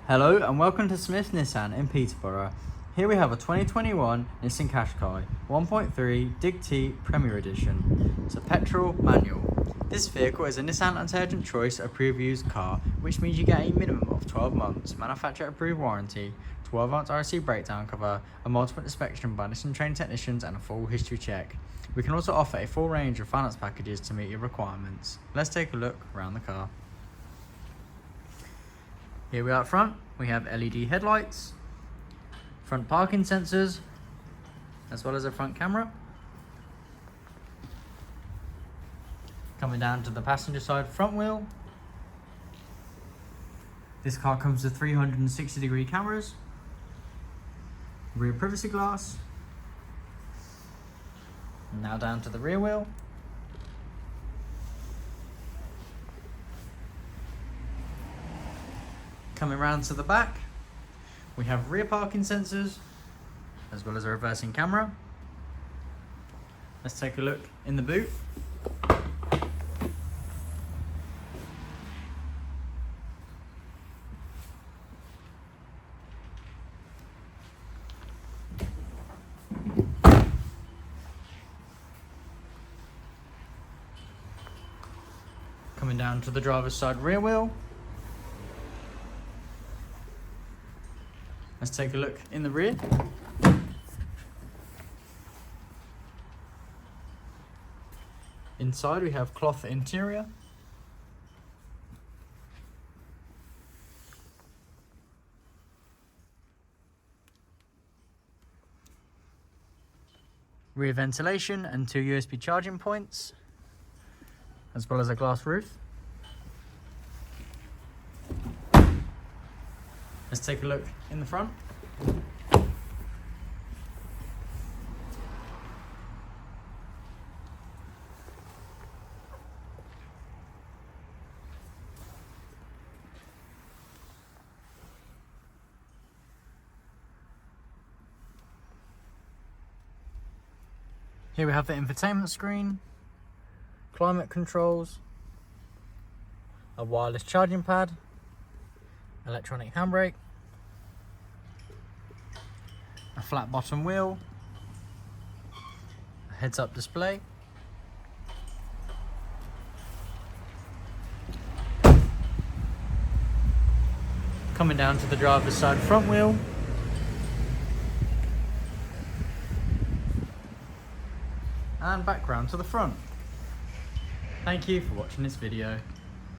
Hello and welcome to Smith's Nissan in Peterborough. Here we have a 2021 Nissan Qashqai 1.3 Dig T Premier Edition. It's a petrol manual. This vehicle is a Nissan Intelligent Choice approved used car, which means you get a minimum of 12 months manufacturer approved warranty, 12-month RC breakdown cover, a multiple inspection by Nissan trained technicians and a full history check. We can also offer a full range of finance packages to meet your requirements. Let's take a look around the car. Here we are up front, we have LED headlights, front parking sensors, as well as a front camera. Coming down to the passenger side front wheel. This car comes with 360-degree cameras, rear privacy glass. Now down to the rear wheel. Coming round to the back, we have rear parking sensors, as well as a reversing camera. Let's take a look in the boot. Coming down to the driver's side rear wheel. Let's take a look in the rear. Inside we have cloth interior. Rear ventilation and 2 USB charging points, as well as a glass roof. Let's take a look in the front. Here we have the infotainment screen, climate controls, a wireless charging pad, electronic handbrake, a flat bottom wheel, a heads-up display, coming down to the driver's side front wheel, and back round to the front. Thank you for watching this video.